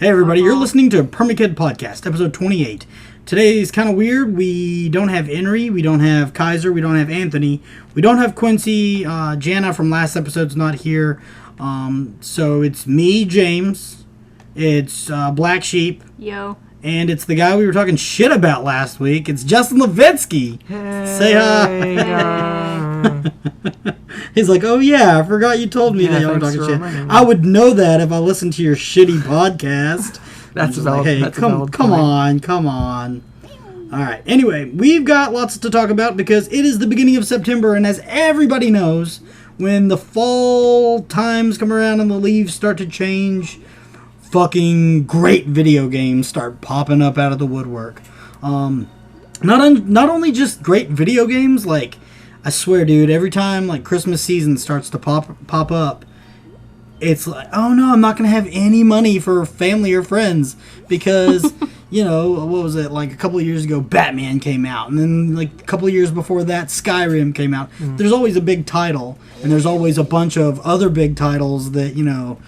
Hey everybody, you're listening to Permakid Podcast, episode 28. Today's kind of weird. We don't have Henry, we don't have Kaiser, we don't have Anthony, we don't have Quincy. Jana from last episode's not here. So it's me, James. It's Blacksheep. Yo. And it's the guy we were talking shit about last week. It's Justin Levitsky. Hey, say hi. He's like, oh yeah, I forgot you told me that y'all were talking shit. I would know that if I listened to your shitty podcast. That's valid. Like, hey, come on. All right. Anyway, we've got lots to talk about because it is the beginning of September, and as everybody knows, when the fall times come around and the leaves start to change, fucking great video games start popping up out of the woodwork. Not only just great video games, like, I swear, dude, every time like Christmas season starts to pop up, it's like, oh no, I'm not going to have any money for family or friends because, you know, what was it, like a couple of years ago, Batman came out, and then like a couple of years before that, Skyrim came out. There's always a big title, and there's always a bunch of other big titles that, you know,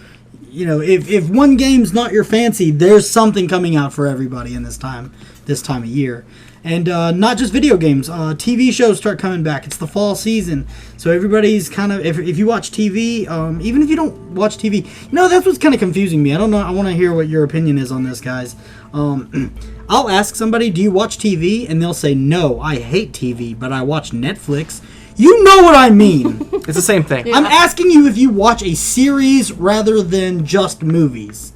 if one game's not your fancy, there's something coming out for everybody in this time of year. And not just video games, TV shows start coming back. It's the fall season, so everybody's kind of, if you watch TV, even if you don't watch TV, you know, that's what's kind of confusing me. I don't know, I want to hear what your opinion is on this, guys. I'll ask somebody, do you watch TV? And they'll say, no, I hate TV, but I watch Netflix. You know what I mean. It's the same thing. Yeah. I'm asking you if you watch a series rather than just movies.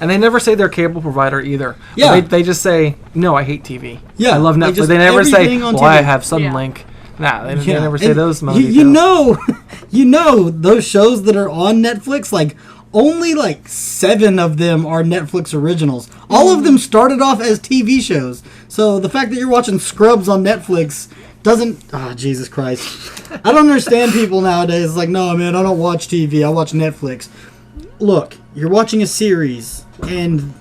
And they never say their cable provider either. Yeah. They just say, no, I hate TV. Yeah. I love Netflix. They never say, well, I have Sunlink. Nah, they never say those details. You know those shows that are on Netflix, like, only like 7 of them are Netflix originals. All of them started off as TV shows. So the fact that you're watching Scrubs on Netflix doesn't... Oh, Jesus Christ. I don't understand people nowadays. It's like, no, man, I don't watch TV. I watch Netflix. Look, you're watching a series, and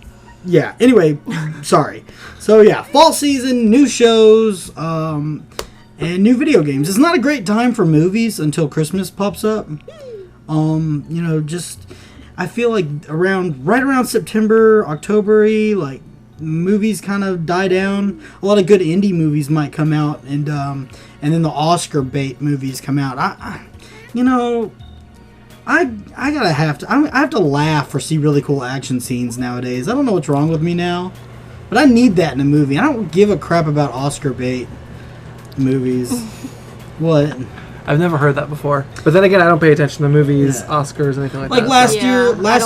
yeah. Anyway, sorry. So yeah, fall season, new shows, and new video games. It's not a great time for movies until Christmas pops up. You know, just I feel like right around September, October-y, like movies kind of die down. A lot of good indie movies might come out, and then the Oscar bait movies come out. I have to laugh or see really cool action scenes nowadays. I don't know what's wrong with me now, but I need that in a movie. I don't give a crap about Oscar bait movies. What? I've never heard that before. But then again, I don't pay attention to movies, Oscars, anything like that. Like last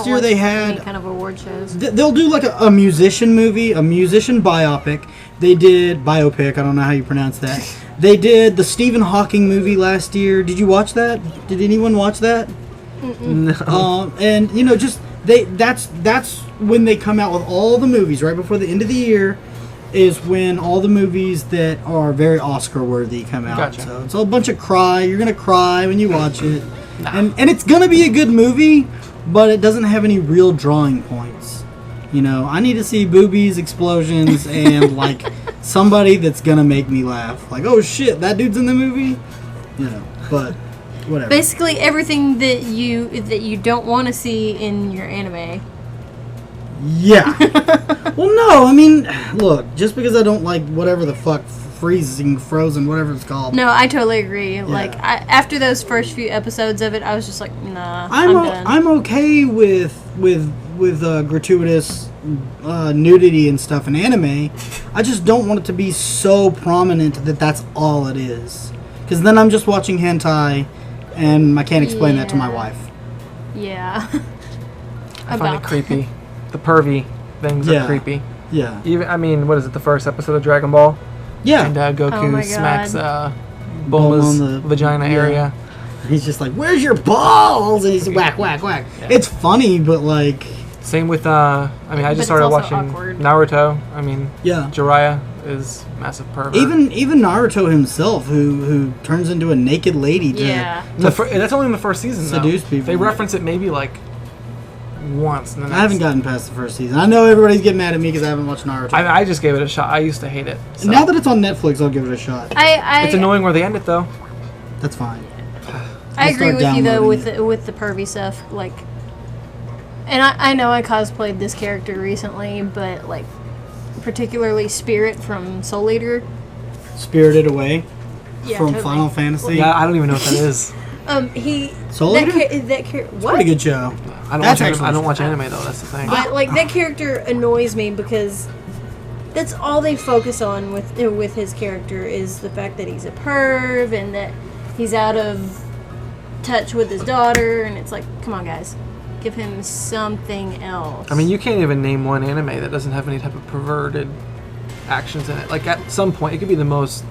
year they had any kind of award shows. They'll do like a musician movie, a musician biopic. They did biopic. I don't know how you pronounce that. They did the Stephen Hawking movie last year. Did you watch that? Did anyone watch that? No. And you know, just that's when they come out with all the movies right before the end of the year is when all the movies that are very Oscar worthy come out. Gotcha. So it's a bunch of cry. You're gonna cry when you watch it, Nah. and it's gonna be a good movie, but it doesn't have any real drawing points. You know, I need to see boobies, explosions, and like somebody that's gonna make me laugh. Like, oh shit, that dude's in the movie. You know, but. Whatever. Basically everything that you don't want to see in your anime. Yeah. Well, no, I mean, look, just because I don't like whatever the fuck frozen, whatever it's called. No, I totally agree. Yeah. Like after those first few episodes of it, I was just like, nah, I'm done. I'm okay with gratuitous nudity and stuff in anime. I just don't want it to be so prominent that that's all it is. Because then I'm just watching hentai. And I can't explain that to my wife. Yeah. I find it creepy. The pervy things are creepy. Yeah. Even, I mean, what is it, the first episode of Dragon Ball? Yeah. And Goku smacks Bulma's vagina area. He's just like, where's your balls? And he's whack, whack, whack. Yeah. It's funny, but like... Same with, I just started watching awkward. Naruto. I mean, Jiraiya is massive pervert. Even Naruto himself, who turns into a naked lady to that's only in the first season. Seduce people. They reference it maybe like once. In the next. I haven't gotten past the first season. I know everybody's getting mad at me because I haven't watched Naruto. I just gave it a shot. I used to hate it. So. Now that it's on Netflix, I'll give it a shot. It's annoying where they end it though. That's fine. I agree with you though with the pervy stuff. Like And I know I cosplayed this character recently, but like particularly Spirit from Soul Eater. Spirited Away from totally. Final Fantasy. Yeah, I don't even know what that is. Soul Eater? What? Pretty good show. I don't watch anime though. That's the thing. But like that character annoys me because that's all they focus on with his character is the fact that he's a perv and that he's out of touch with his daughter, and it's like, come on, guys, give him something else. I mean, you can't even name one anime that doesn't have any type of perverted actions in it. Like at some point, it could be the most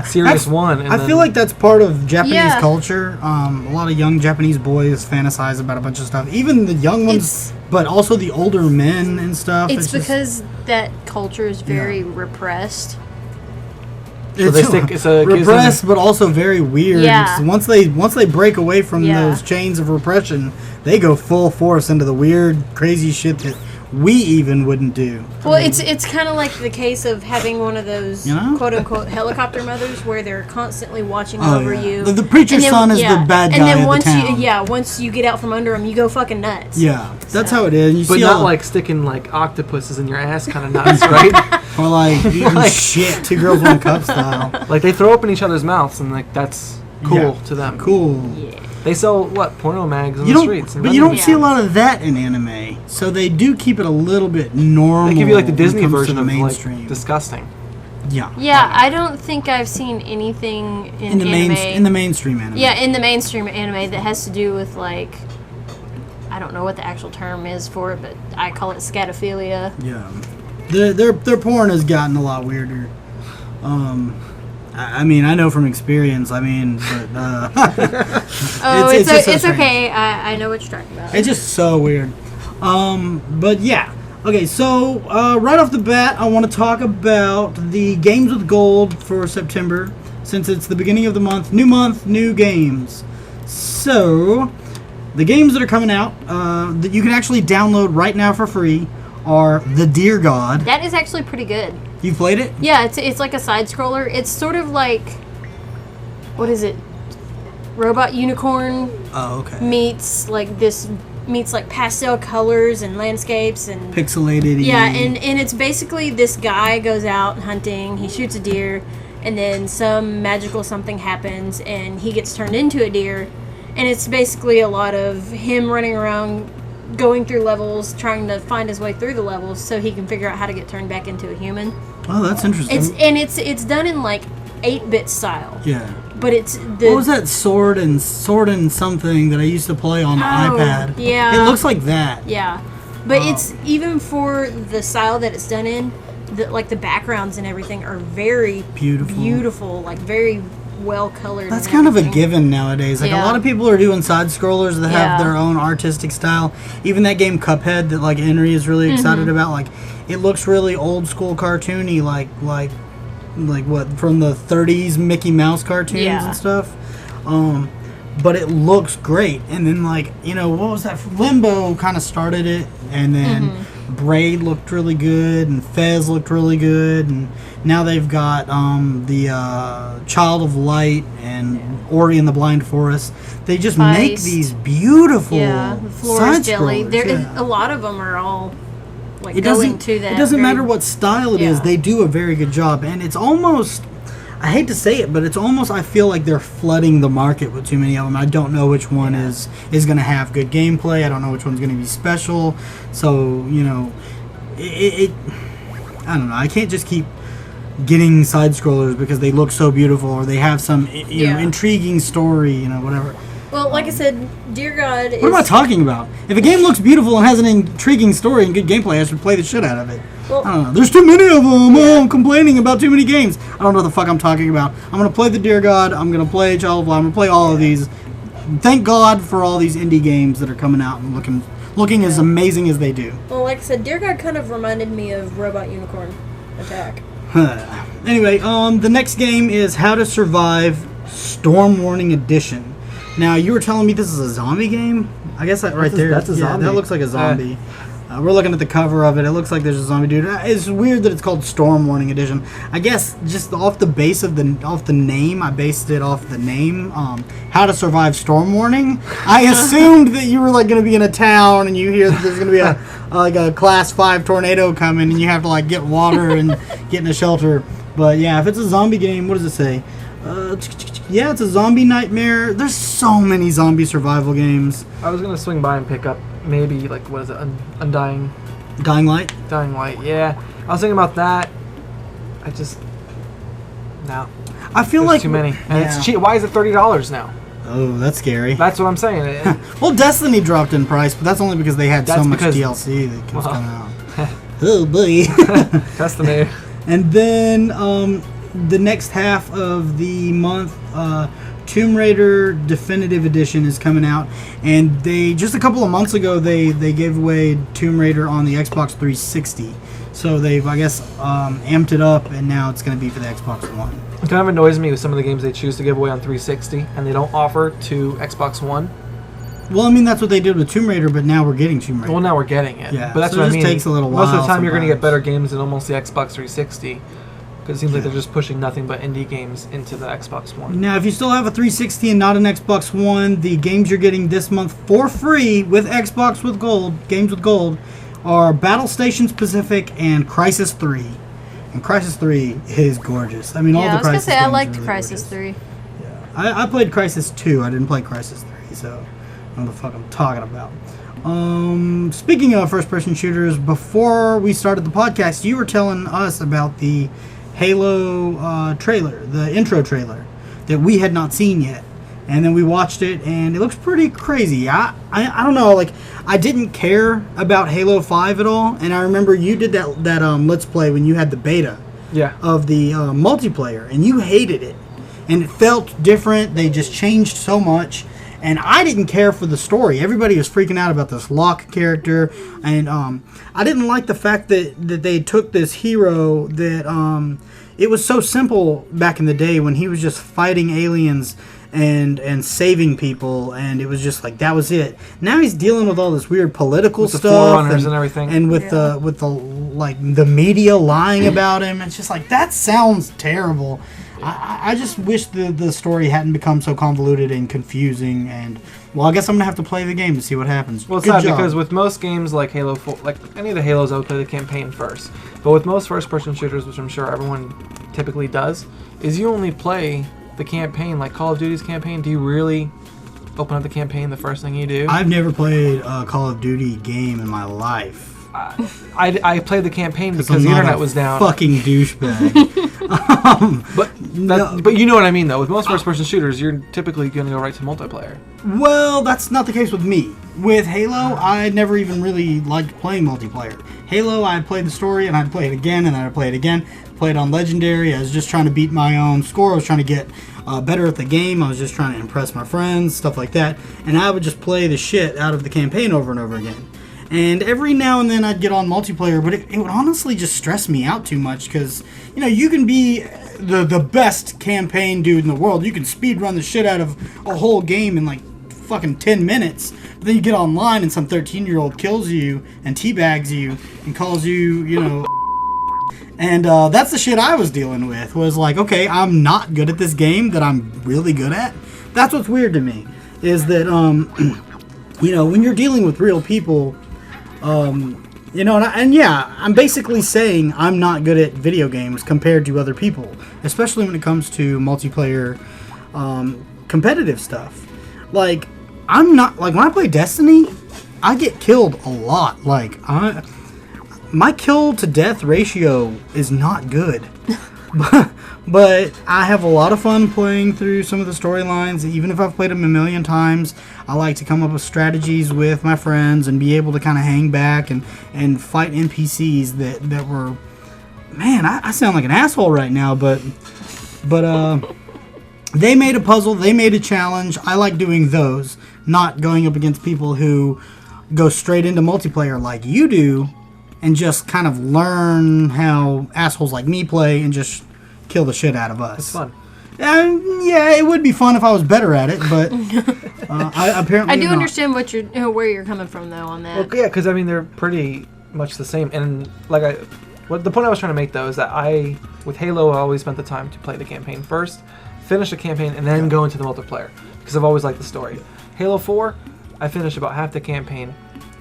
serious one. And I feel like that's part of Japanese culture. A lot of young Japanese boys fantasize about a bunch of stuff. Even the young ones, but also the older men and stuff. It's because that culture is very repressed. It's repressed, but also very weird. Yeah. Once they break away from those chains of repression, they go full force into the weird, crazy shit that we even wouldn't do. Well, it's kind of like the case of having one of those quote unquote helicopter mothers where they're constantly watching over you. The preacher's son is the bad guy. And then of once you get out from under them, you go fucking nuts. Yeah, that's how it is. But not like sticking like octopuses in your ass kind of nuts, right? Or like eating shit, 2 girls 1 cup style. Like they throw open each other's mouths and like that's cool to them. Cool. Yeah. They sell porno mags in the streets. But you don't see a lot of that in anime, so they do keep it a little bit normal. They give you like the Disney version of mainstream. Like disgusting. Yeah. Yeah, I don't think I've seen anything in anime. In the mainstream anime. Yeah, in the mainstream anime that has to do with like, I don't know what the actual term is for it, but I call it scatophilia. Yeah. Their porn has gotten a lot weirder. I mean, I know from experience. I mean, but it's okay. I know what you're talking about. It's just so weird. But yeah. Okay, so right off the bat, I want to talk about the Games with Gold for September, since it's the beginning of the month, new games. So the games that are coming out that you can actually download right now for free are The Deer God. That is actually pretty good. You played it? Yeah, it's like a side scroller. It's sort of like, what is it? Robot Unicorn. Oh, okay. Meets like pastel colors and landscapes and pixelated. Yeah, and it's basically this guy goes out hunting, he shoots a deer, and then some magical something happens and he gets turned into a deer, and it's basically a lot of him running around going through levels, trying to find his way through the levels so he can figure out how to get turned back into a human. Oh, that's interesting. It's done in like 8-bit style. Yeah. But it's what was that sword and something that I used to play on the iPad? Yeah. It looks like that. Yeah. But it's even for the style that it's done in, the backgrounds and everything are very beautiful, like very well colored. That's kind of a given nowadays. Like a lot of people are doing side scrollers that have their own artistic style. Even that game Cuphead that like Henry is really excited about, like it looks really old school cartoony, like what from the 30s Mickey Mouse cartoons and stuff. But it looks great. And then like, what was that? Limbo kind of started it, and then Braid looked really good, and Fez looked really good, and now they've got the Child of Light and Ori and the Blind Forest. They just make these beautiful Flora's Jelly. A lot of them are all like going to that. It doesn't matter what style it is. They do a very good job, and it's almost. I hate to say it, but it's almost, I feel like they're flooding the market with too many of them. I don't know which one is going to have good gameplay. I don't know which one's going to be special. So, I don't know. I can't just keep getting side scrollers because they look so beautiful or they have some, intriguing story, whatever. Well, like I said, Dear God is... What am I talking about? If a game looks beautiful and has an intriguing story and good gameplay, I should play the shit out of it. Well, I don't know. There's too many of them. Oh, I'm complaining about too many games. I don't know what the fuck I'm talking about. I'm going to play the Dear God. I'm going to play Child of Light. I'm going to play all of these. Thank God for all these indie games that are coming out and looking as amazing as they do. Well, like I said, Dear God kind of reminded me of Robot Unicorn Attack. Anyway, the next game is How to Survive Storm Warning Edition. Now, you were telling me this is a zombie game? I guess that right there. That's a zombie. That looks like a zombie. We're looking at the cover of it. It looks like there's a zombie dude. It's weird that it's called Storm Warning Edition. I guess just off the name, I based it off the name. How to Survive Storm Warning. I assumed that you were like going to be in a town and you hear that there's going to be a class 5 tornado coming and you have to like get water and get in a shelter. But yeah, if it's a zombie game, what does it say? Yeah, it's a zombie nightmare. There's so many zombie survival games. I was gonna swing by and pick up maybe like what is it, Undying? Dying Light. Dying Light. Yeah, I was thinking about that. No. I feel There's like too many, and it's cheap. Why is it $30 now? Oh, that's scary. That's what I'm saying. Well, Destiny dropped in price, but that's only because they had so much DLC that was coming out. Oh boy. Destiny. And then the next half of the month, Tomb Raider Definitive Edition is coming out, and they just a couple of months ago they gave away Tomb Raider on the Xbox 360. So they've, I guess, amped it up, and now it's going to be for the Xbox One. It kind of annoys me with some of the games they choose to give away on 360, and they don't offer to Xbox One. Well, I mean, that's what they did with Tomb Raider, but now we're getting Tomb Raider. Well, now we're getting it. Yeah, but that's so what it I mean. Just takes a little while. Most of the time, you're going to sometimes. get better games than almost the Xbox 360, because it seems like they're just pushing nothing but indie games into the Xbox One. Now, if you still have a 360 and not an Xbox One, the games you're getting this month for free with Xbox with Gold, games with Gold, are Battle Stations Pacific and Crisis 3. And Crisis 3 is gorgeous. I mean, all the Crisis I was going to say, I liked really Crisis gorgeous. 3. Yeah. I played Crisis 2. I didn't play Crisis 3, so I don't know what the fuck I'm talking about. Speaking of first-person shooters, before we started the podcast, you were telling us about the Halo trailer, the intro trailer, that we had not seen yet. And then we watched it, and it looks pretty crazy. I don't know, like, I didn't care about Halo 5 at all, and I remember you did that Let's Play when you had the beta of the multiplayer, and you hated it. And it felt different. They just changed so much. And I didn't care for the story. Everybody was freaking out about this Locke character. And I didn't like the fact that they took this hero that... it was so simple back in the day when he was just fighting aliens and saving people, and it was just like that was it. Now he's dealing with all this weird political stuff, the Forerunners and everything, and with the media lying about him. It's just like that sounds terrible. I just wish the story hadn't become so convoluted and confusing. And well, I guess I'm gonna have to play the game to see what happens. Well, it's sad because with most games like Halo 4, like any of the Halos, I would play the campaign first. But with most first-person shooters, which I'm sure everyone typically does, is you only play the campaign. Like Call of Duty's campaign, do you really open up the campaign the first thing you do? I've never played a Call of Duty game in my life. I played the campaign because the internet was down. Fucking douchebag. But you know what I mean, though. With most first-person shooters, you're typically going to go right to multiplayer. Well, that's not the case with me. With Halo, I never even really liked playing multiplayer. Halo, I'd play the story, and I'd play it again, and then I'd play it again. Played on Legendary. I was just trying to beat my own score. I was trying to get better at the game. I was just trying to impress my friends, stuff like that. And I would just play the shit out of the campaign over and over again. And every now and then I'd get on multiplayer, but it would honestly just stress me out too much because, you know, you can be the best campaign dude in the world. You can speed run the shit out of a whole game in like fucking 10 minutes. But then you get online and some 13-year-old kills you and teabags you and calls you, you know... And that's the shit I was dealing with, was like, okay, I'm not good at this game that I'm really good at. That's what's weird to me, is that, you know, when you're dealing with real people... you know, and yeah, I'm basically saying I'm not good at video games compared to other people, especially when it comes to multiplayer, competitive stuff. Like, I'm not, like, when I play Destiny, I get killed a lot. Like, my kill to death ratio is not good. But I have a lot of fun playing through some of the storylines. Even if I've played them a million times, I like to come up with strategies with my friends and be able to kind of hang back and fight NPCs that were... Man, I sound like an asshole right now, but they made a puzzle, they made a challenge. I like doing those, not going up against people who go straight into multiplayer like you do and just kind of learn how assholes like me play and just... kill the shit out of us. It's fun. Yeah, it would be fun if I was better at it, but I do not. understand where you're coming from though on that. Well, yeah, because I mean they're pretty much the same, and the point I was trying to make though is that with Halo I always spent the time to play the campaign first, finish the campaign, and then go into the multiplayer because I've always liked the story. Halo 4, I finished about half the campaign,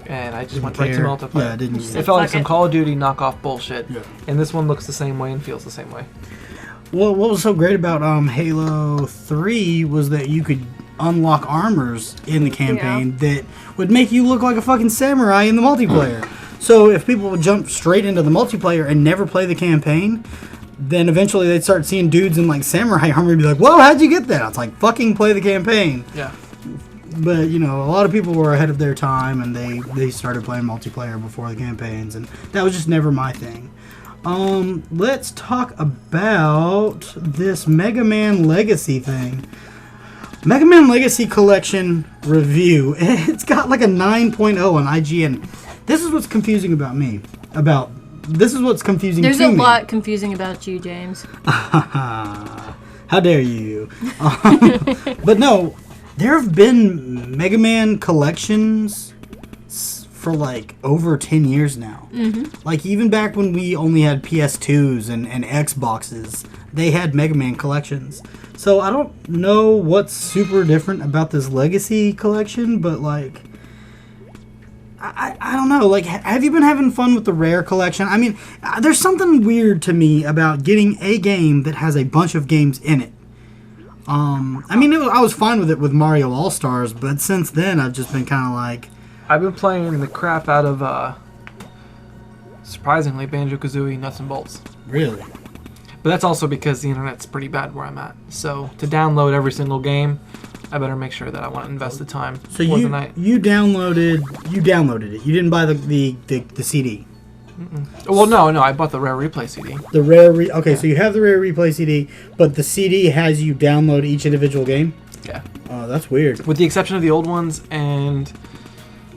and I just went right to multiplayer. Yeah, I didn't. It felt like some Call of Duty knockoff bullshit, Yeah. and this one looks the same way and feels the same way. Well, what was so great about Halo 3 was that you could unlock armors in the campaign that would make you look like a fucking samurai in the multiplayer. So if people would jump straight into the multiplayer and never play the campaign, then eventually they'd start seeing dudes in like samurai armor and be like, whoa, how'd you get that? It's like, fucking play the campaign. Yeah. But, you know, a lot of people were ahead of their time and they started playing multiplayer before the campaigns, and that was just never my thing. Let's talk about this Mega Man Legacy thing. Mega Man Legacy Collection review. It's got like a 9.0 on IGN. This is what's confusing about me. This is what's confusing There's to me. a lot confusing about you, James. How dare you? But no, there have been Mega Man collections for like over 10 years now. Mm-hmm. Like even back when we only had PS2s and Xboxes, they had Mega Man collections. So I don't know what's super different about this Legacy collection, but like I don't know. Like, have you been having fun with the Rare collection? I mean, there's something weird to me about getting a game that has a bunch of games in it. I mean, I was fine with it with Mario All-Stars, but since then I've just been kind of like... I've been playing the crap out of, surprisingly, Banjo-Kazooie Nuts and Bolts. Really? But that's also because the internet's pretty bad where I'm at. So to download every single game, I better make sure that I want to invest the time So for the night. you downloaded it. You didn't buy the CD. Well, no, I bought the Rare Replay CD. The Rare okay, so you have the Rare Replay CD, but the CD has you download each individual game? Yeah. Oh, that's weird. With the exception of the old ones and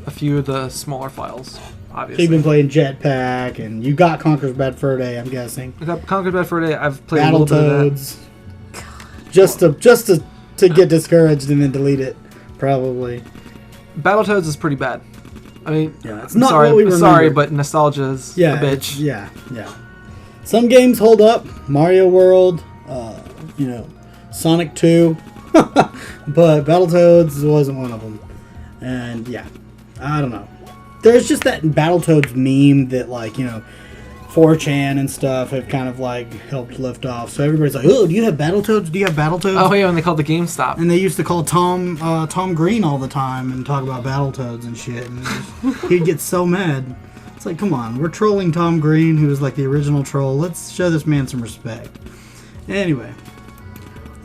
a few of the smaller files, So obviously. you've been playing Jetpack, and you got Conker's Bad Fur Day, I'm guessing. Conquered Bad Fur Day, I've played a little bit of that. Battletoads. Just to get discouraged and then delete it, probably. Battletoads is pretty bad. I mean, Yeah, it's I'm not sorry, what we remember. sorry, but nostalgia is a bitch. Yeah. Some games hold up. Mario World, Sonic 2. But Battletoads wasn't one of them. And yeah, I don't know. There's just that Battletoads meme that 4chan and stuff have kind of helped lift off. So everybody's like, oh, do you have Battletoads? Do you have Battletoads? Oh yeah, when they called the GameStop. And they used to call Tom Green all the time and talk about Battletoads and shit. And he'd get so mad. It's like, come on, we're trolling Tom Green, who was like the original troll. Let's show this man some respect. Anyway.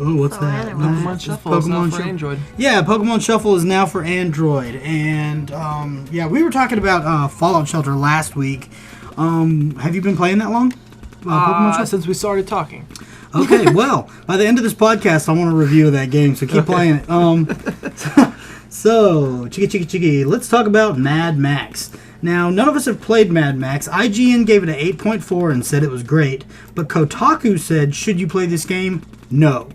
Oh, what's that? Pokemon Shuffle is now for Android. Yeah, Pokemon Shuffle is now for Android. And, we were talking about Fallout Shelter last week. Have you been playing that long? Pokemon Shuffle? Since we started talking. Okay, well, by the end of this podcast, I want a review of that game, so keep playing it. So, chiki, let's talk about Mad Max. Now, none of us have played Mad Max. IGN gave it an 8.4 and said it was great, but Kotaku said, should you play this game? No.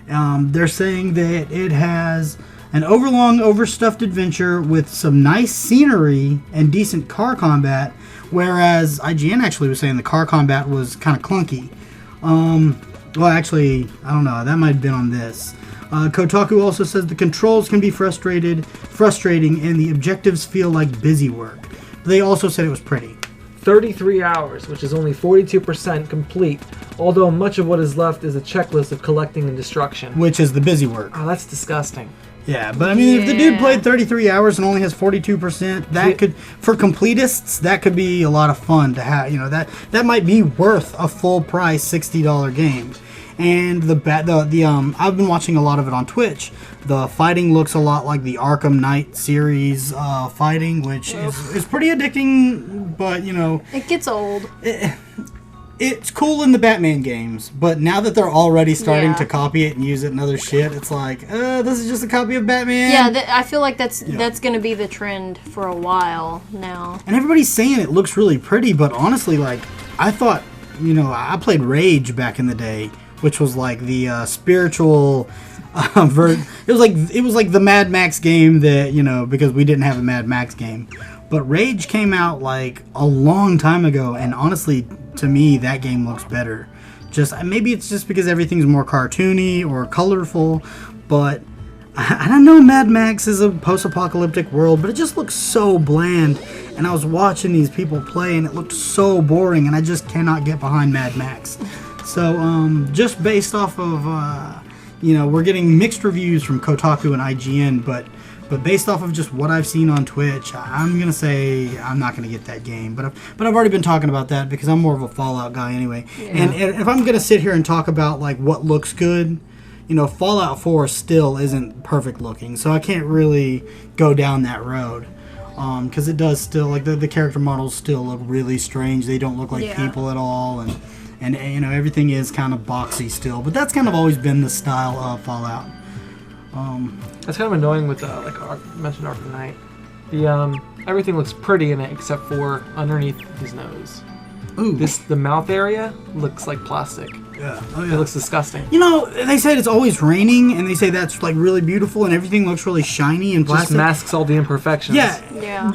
They're saying that it has an overlong, overstuffed adventure with some nice scenery and decent car combat, whereas IGN actually was saying the car combat was kind of clunky. Well, actually, I don't know. That might have been on this. Kotaku also says the controls can be frustrating, and the objectives feel like busy work. They also said it was pretty. 33 hours, which is only 42% complete, although much of what is left is a checklist of collecting and destruction. Which is the busy work. Oh, that's disgusting. Yeah, but I mean, if the dude played 33 hours and only has 42%, that could, for completists, that could be a lot of fun to have. You know, that might be worth a full price $60 game. And I've been watching a lot of it on Twitch. The fighting looks a lot like the Arkham Knight series fighting, which is pretty addicting, but It gets old. It's cool in the Batman games, but now that they're already starting to copy it and use it in other shit, it's like, this is just a copy of Batman. Yeah, I feel like that's going to be the trend for a while now. And everybody's saying it looks really pretty, but honestly, I thought, I played Rage back in the day, which was like the spiritual it was like the Mad Max game that, because we didn't have a Mad Max game. But Rage came out like a long time ago, and honestly, to me, that game looks better. Maybe it's just because everything's more cartoony or colorful, but I don't know. Mad Max is a post-apocalyptic world, but it just looks so bland. And I was watching these people play, and it looked so boring, and I just cannot get behind Mad Max. So, just based off of, we're getting mixed reviews from Kotaku and IGN, but based off of just what I've seen on Twitch, I'm gonna say I'm not gonna get that game. But I've already been talking about that because I'm more of a Fallout guy anyway. Yeah. And if I'm gonna sit here and talk about like what looks good, Fallout 4 still isn't perfect looking, so I can't really go down that road. Because it does still, like, the character models still look really strange. They don't look like people at all, and everything is kind of boxy still. But that's kind of always been the style of Fallout. That's kind of annoying with, like I mentioned Arkham Knight. The everything looks pretty in it except for underneath his nose. Ooh. The mouth area looks like plastic. Yeah. Oh, yeah. It looks disgusting. They said it's always raining, and they say that's like really beautiful, and everything looks really shiny and plastic. Just masks all the imperfections. Yeah.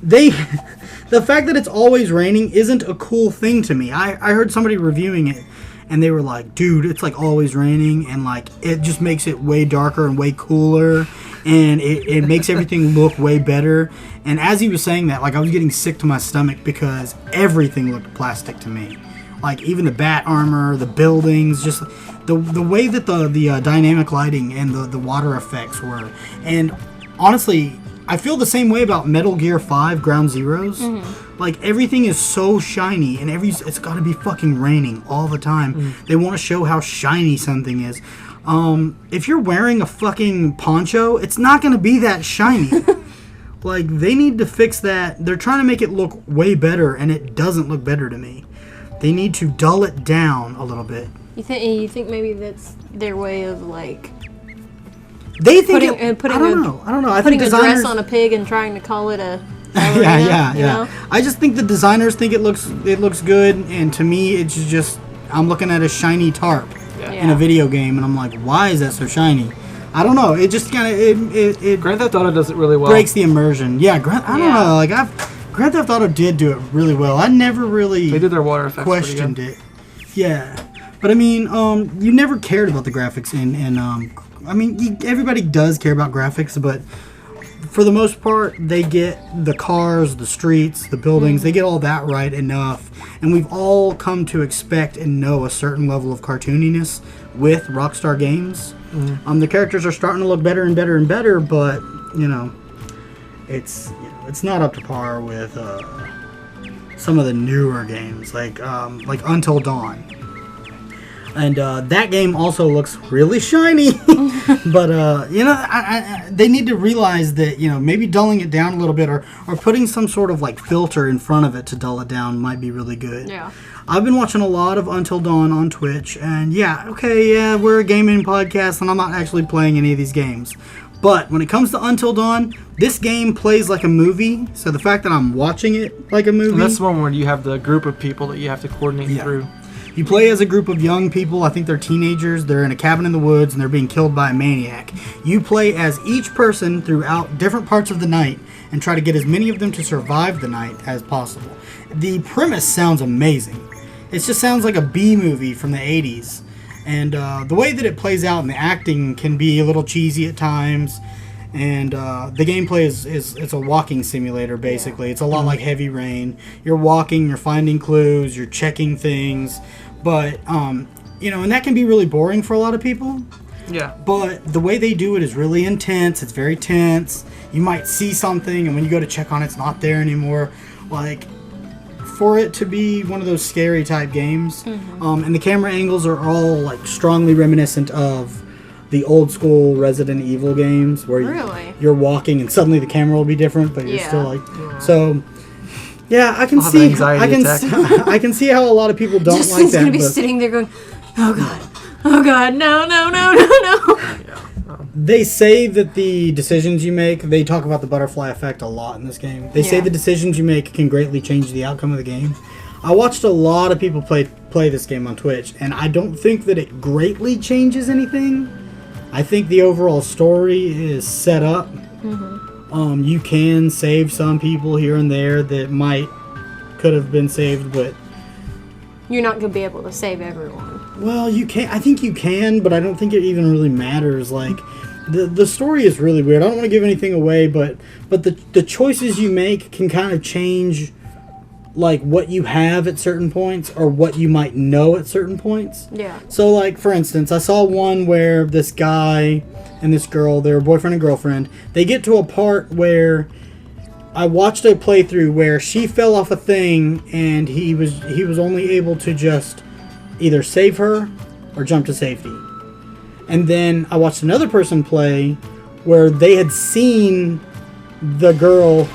The fact that it's always raining isn't a cool thing to me. I heard somebody reviewing it, and they were like, dude, it's like always raining, and like it just makes it way darker and way cooler, and it makes everything look way better. And as he was saying that, like, I was getting sick to my stomach because everything looked plastic to me. Like, even the bat armor, the buildings, just the way that the dynamic lighting and the water effects were. And honestly, I feel the same way about Metal Gear 5 Ground Zeroes. Mm-hmm. Like, everything is so shiny, and it's got to be fucking raining all the time. Mm. They want to show how shiny something is. If you're wearing a fucking poncho, it's not going to be that shiny. Like, they need to fix that. They're trying to make it look way better, and it doesn't look better to me. They need to dull it down a little bit. You think maybe that's their way of, like... They think I don't know. I think putting a dress on a pig and trying to call it a... yeah. Know? I just think the designers think it looks good, and to me, it's just... I'm looking at a shiny tarp in a video game, and I'm like, why is that so shiny? I don't know. It just kind of it Grand Theft Auto does it really well. Breaks the immersion. Yeah, I don't know. Like Grand Theft Auto did do it really well. I never really they did their water effects questioned it. Yeah, but I mean, you never cared about the graphics I mean, everybody does care about graphics, but for the most part, they get the cars, the streets, the buildings. They get all that right enough, and we've all come to expect and know a certain level of cartooniness with Rockstar Games. The characters are starting to look better and better and better, but it's not up to par with some of the newer games like Until Dawn. And that game also looks really shiny, but they need to realize that maybe dulling it down a little bit or putting some sort of like filter in front of it to dull it down might be really good. Yeah. I've been watching a lot of Until Dawn on Twitch, and we're a gaming podcast, and I'm not actually playing any of these games. But when it comes to Until Dawn, this game plays like a movie, so the fact that I'm watching it like a movie... And that's the one where you have the group of people that you have to coordinate through. You play as a group of young people. I think they're teenagers. They're in a cabin in the woods, and they're being killed by a maniac. You play as each person throughout different parts of the night and try to get as many of them to survive the night as possible. The premise sounds amazing. It just sounds like a B-movie from the 80s. And the way that it plays out and the acting can be a little cheesy at times. And the gameplay is a walking simulator, basically. Yeah. It's a lot like Heavy Rain. You're walking, you're finding clues, you're checking things. But, and that can be really boring for a lot of people. Yeah. But the way they do it is really intense. It's very tense. You might see something, and when you go to check on it, it's not there anymore. Like... for it to be one of those scary type games, and the camera angles are all like strongly reminiscent of the old school Resident Evil games where you're walking and suddenly the camera will be different, but you're still like so. Yeah, I can see. I can see how a lot of people don't Justin's like that. Gonna be sitting there going, "Oh God, no." They say that the decisions you make, they talk about the butterfly effect a lot in this game. They say the decisions you make can greatly change the outcome of the game. I watched a lot of people play play this game on Twitch, and I don't think that it greatly changes anything. I think the overall story is set up. You can save some people here and there that could have been saved, but You're not going to be able to save everyone. well, you can. I think you can, but I don't think it even really matters. Like the story is really weird. I don't want to give anything away, but the choices you make can kind of change like what you have at certain points or what you might know at certain points. Yeah. So, like, for instance, I saw one where this guy and this girl, they're boyfriend and girlfriend, they get to a part where I watched a playthrough where she fell off a thing and he was only able to just either save her or jump to safety. And then I watched another person play where they had seen the girl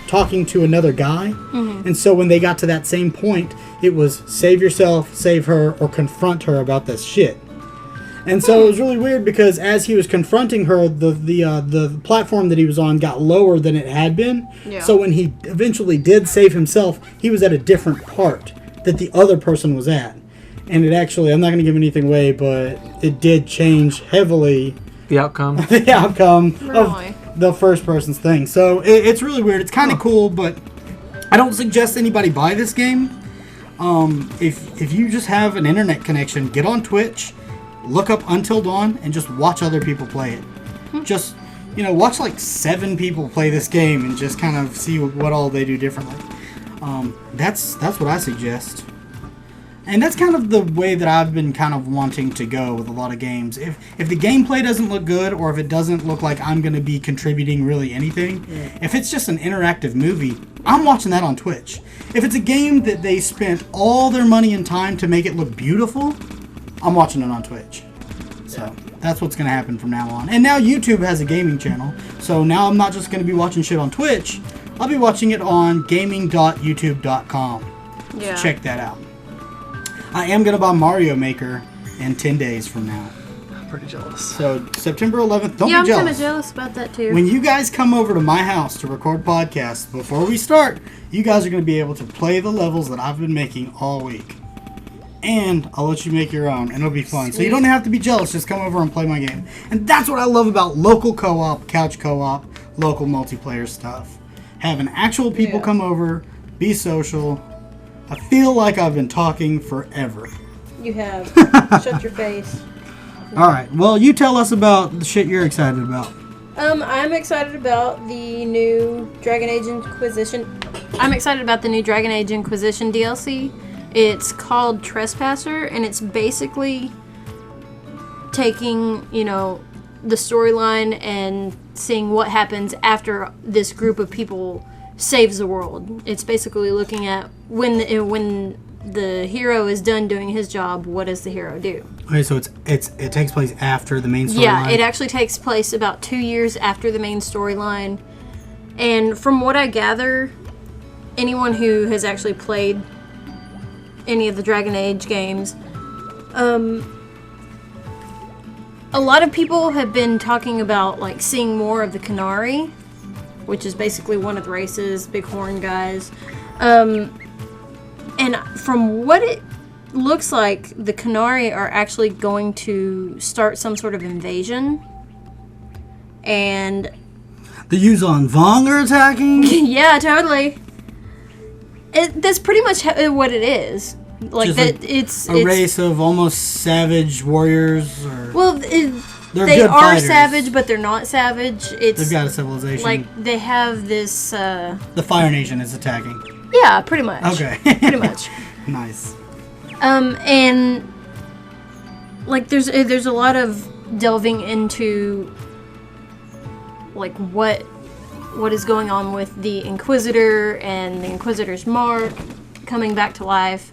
talking to another guy, and so when they got to that same point, it was save yourself, save her, or confront her about this shit. And so it was really weird because as he was confronting her, the platform that he was on got lower than it had been. Yeah. So when he eventually did save himself, he was at a different part that the other person was at. And it actually, I'm not going to give anything away, but it did change heavily The outcome. the outcome Really? of the first person's thing. So it's really weird. It's kind of cool, but I don't suggest anybody buy this game. If you just have an internet connection, get on Twitch, look up Until Dawn, and just watch other people play it. Just, watch like 7 people play this game and just kind of see what all they do differently. That's what I suggest. And that's kind of the way that I've been kind of wanting to go with a lot of games. If the gameplay doesn't look good, or if it doesn't look like I'm going to be contributing really anything, if it's just an interactive movie, I'm watching that on Twitch. If it's a game that they spent all their money and time to make it look beautiful, I'm watching it on Twitch. So that's what's going to happen from now on. And now YouTube has a gaming channel, so now I'm not just going to be watching shit on Twitch, I'll be watching it on gaming.youtube.com. Yeah. So check that out. I am going to buy Mario Maker in 10 days from now. I'm pretty jealous. So, September 11th, don't Yeah, be I'm kind jealous. of jealous about that too. When you guys come over to my house to record podcasts, before we start, you guys are going to be able to play the levels that I've been making all week. And I'll let you make your own, and it'll be fun. So you don't have to be jealous, just come over and play my game. And that's what I love about local co-op, couch co-op, local multiplayer stuff. Having actual people come over, be social. I feel like I've been talking forever. You have. Shut your face. Alright, well, you tell us about the shit you're excited about. I'm excited about the new Dragon Age Inquisition. I'm excited about the new Dragon Age Inquisition DLC. It's called Trespasser, and it's basically taking, the storyline and seeing what happens after this group of people saves the world. It's basically looking at when the hero is done doing his job, what does the hero do? Okay, so it takes place after the main storyline? Yeah, it actually takes place about 2 years after the main storyline. And from what I gather, anyone who has actually played any of the Dragon Age games, a lot of people have been talking about like seeing more of the Qunari, which is basically one of the races, big horn guys. And from what it looks like, the Qunari are actually going to start some sort of invasion. And The Yuzon Vong are attacking? yeah, totally. That's pretty much what it is. Like Just that, like it's a race of almost savage warriors? Or well, they're they good are fighters. savage, but they're not savage. It's They've got a civilization. like they have this. The Fire Nation is attacking. Yeah, pretty much. Okay. Pretty much. Nice. And like there's a lot of delving into like what is going on with the Inquisitor and the Inquisitor's mark coming back to life,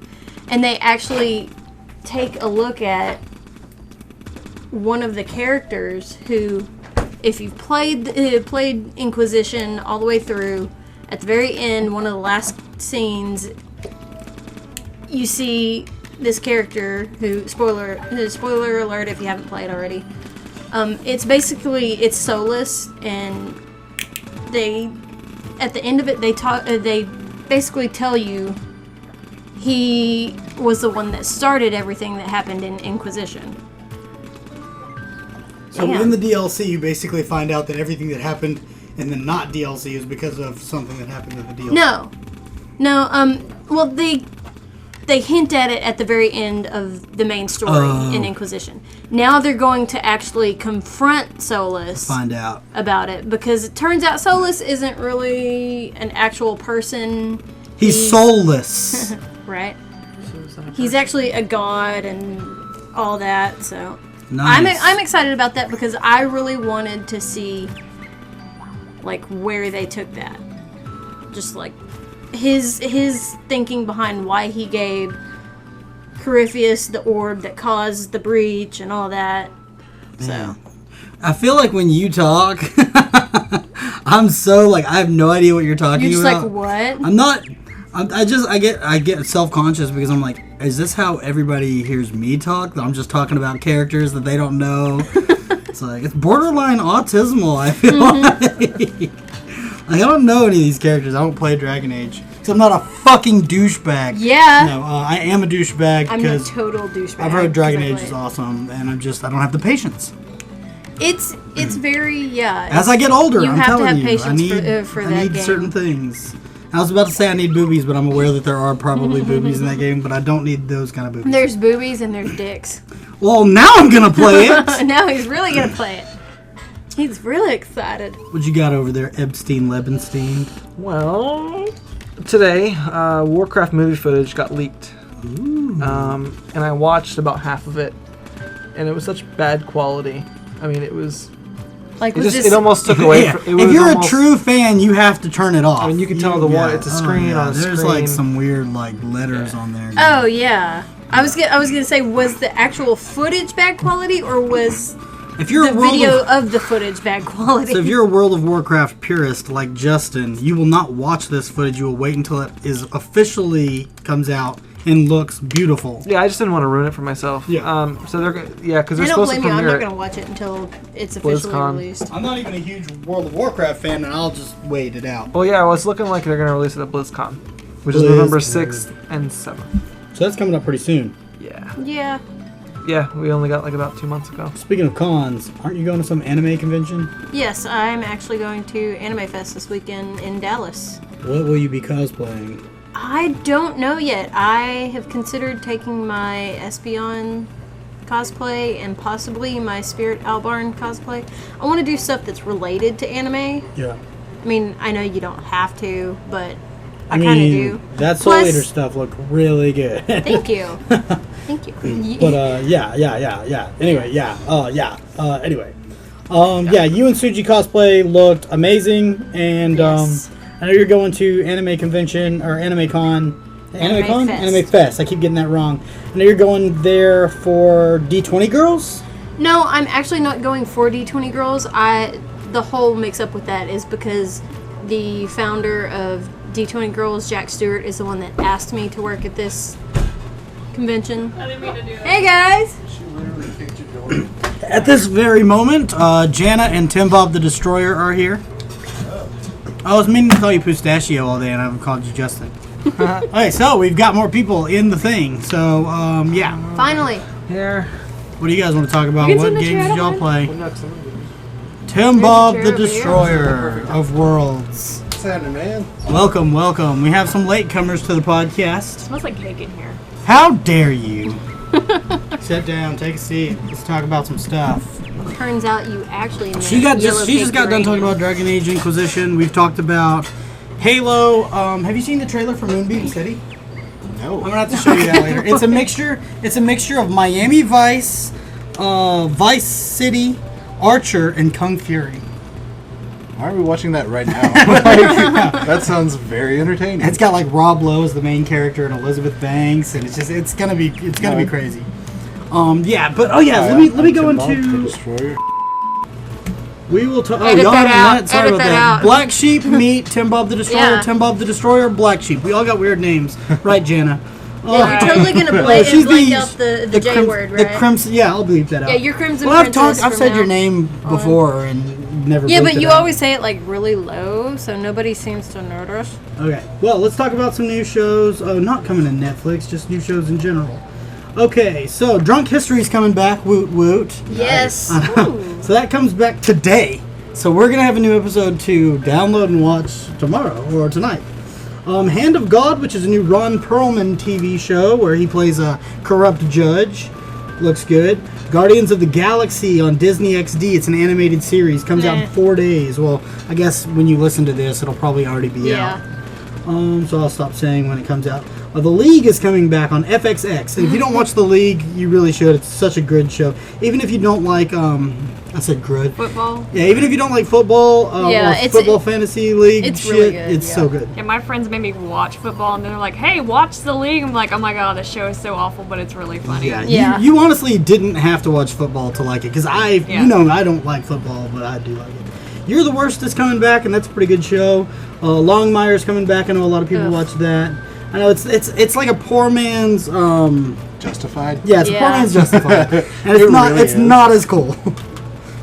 and they actually take a look at one of the characters who, if you've played Inquisition all the way through, at the very end, one of the last scenes, you see this character who, spoiler alert if you haven't played already, it's Solus, and they, at the end of it, they basically tell you he was the one that started everything that happened in Inquisition. So Damn. in the DLC, you basically find out that everything that happened in the not DLC is because of something that happened in the DLC. No. Well, they hint at it at the very end of the main story in Inquisition. Now they're going to actually confront Solus. Find out about it, because it turns out Solus isn't really an actual person. He's soulless. Right? He's actually a god and all that, so... Nice. I'm excited about that because I really wanted to see, like, where they took that. Just, like, his thinking behind why he gave Corypheus the orb that caused the breach and all that. Yeah. I feel like when you talk, I'm so, like, I have no idea what you're talking You're just about. like, what? I'm not... I get self-conscious because I'm like, is this how everybody hears me talk? I'm just talking about characters that they don't know. It's like, it's borderline autismal, I feel like. Like, I don't know any of these characters. I don't play Dragon Age. Because I'm not a fucking douchebag. Yeah. No, I am a douchebag I'm a because total douchebag. I've heard Dragon Age play is it. awesome, and I don't have the patience. It's very, yeah. As I get older, You I'm have to telling have you, patience I need, for I that need game. certain things. I was about to say I need boobies, but I'm aware that there are probably boobies in that game, but I don't need those kind of boobies. There's boobies and there's dicks. Well, now I'm going to play it. Now he's really gonna play it. He's really excited. What you got over there, Epstein-Lebenstein? Well, today, Warcraft movie footage got leaked. Ooh. And I watched about half of it, and it was such bad quality. I mean, it was... Like, It almost took away... Yeah, It was if you're almost, a true fan, you have to turn it off. I mean, you can tell it's a screen on a There's screen. like some weird like letters on there. Oh yeah. I was gonna say, was the actual footage bad quality, or was If you're the a World video of, of the footage bad quality? so if you're a World of Warcraft purist like Justin, you will not watch this footage. You will wait until it is officially comes out and looks beautiful. Yeah, I just didn't want to ruin it for myself. Yeah. So they're because I they're don't supposed to blame you. I'm premiere not it. gonna watch it until it's officially BlizzCon. released. I'm not even a huge World of Warcraft fan, and I'll just wait it out. Well, yeah, well, it's looking like they're going to release it at BlizzCon, which is BlizzCon. November 6th and 7th. So that's coming up pretty soon. Yeah. Yeah. Yeah, we only got like about 2 months ago. Speaking of cons, aren't you going to some anime convention? Yes, I'm actually going to Anime Fest this weekend in Dallas. What will you be cosplaying? I don't know yet. I have considered taking my Espeon cosplay and possibly my Spirit Albarn cosplay. I want to do stuff that's related to anime. Yeah. I mean, I know you don't have to, but I I kind of mean, do. that Soul Plus- Eater stuff looked really good. Thank you. Thank you. But yeah. Anyway, anyway. Yeah, you and Suji cosplay looked amazing, and Yes. I know you're going to anime convention or anime con. Anime Fest. Anime Fest. I keep getting that wrong. I know you're going there for D20 Girls. No, I'm actually not going for D20 Girls. The whole mix-up with that is because the founder of D20 Girls, Jack Stewart, is the one that asked me to work at this convention. I didn't mean to do that. Hey guys! At this very moment, Jana and Tim Bob the Destroyer are here. I was meaning to call you Pistachio all day, and I haven't called you Justin. Alright, so we've got more people in the thing. So, yeah. Finally. Here. What do you guys want to talk about? You can What send the games chair did y'all out, play? Well, next time. Tim Bob chair the over here. Destroyer of Worlds. What's happening, man? Welcome, welcome. We have some latecomers to the podcast. Smells like cake in here. How dare you? Sit down, take a seat. Let's talk about some stuff. Turns out you actually made She yellow just got done cake talking about Dragon Age Inquisition. We've talked about Halo. Have you seen the trailer for Moonbeam City? No. I'm gonna have to show you that later. It's a mixture. It's a mixture of Miami Vice, Vice City, Archer, and Kung Fury. Why are we watching that right now? Like, that sounds very entertaining. It's got like Rob Lowe as the main character and Elizabeth Banks, and it's gonna be crazy. Yeah, but let me go into. Destroyer. We will talk. Oh, Edit y'all that haven't out. met? Sorry Edit about that that. out. Black Sheep meet Tim Bob the Destroyer. Yeah. Tim Bob the Destroyer. Black Sheep. We all got weird names, right, Jana? Yeah, you're totally gonna play She's and blank out the J word, right? The Crimson. Yeah, I'll bleep that out. Yeah, you're Crimson Well, Princess I've from said now your name before and never. Yeah, blinked but it you out. always say it like really low, so nobody seems to notice. Okay, well, let's talk about some new shows. Oh, not coming to Netflix, just new shows in general. Okay, so Drunk History's coming back. Woot woot. Yes. So that comes back today. So we're gonna have a new episode to download and watch tomorrow or tonight. Hand of God, which is a new Ron Perlman TV show where he plays a corrupt judge. Looks good. Guardians of the Galaxy on Disney XD. It's an animated series. Comes out in 4 days. Well, I guess when you listen to this, it'll probably already be out. So I'll stop saying when it comes out. The League is coming back on FXX. And if you don't watch The League, you really should. It's such a good show. Even if you don't like, I said good. Football? Yeah, even if you don't like football or football fantasy league it's shit, really good, it's so good. Yeah, my friends made me watch football, and they're like, hey, watch The League. I'm like, oh my god, this show is so awful, but it's really funny. Yeah. You honestly didn't have to watch football to like it, because I don't like football, but I do like it. You're the Worst is coming back, and that's a pretty good show. Longmire's coming back. I know a lot of people watch that. I know it's like a poor man's Justified? Yeah, it's a poor man's Justified. And it's not as cool.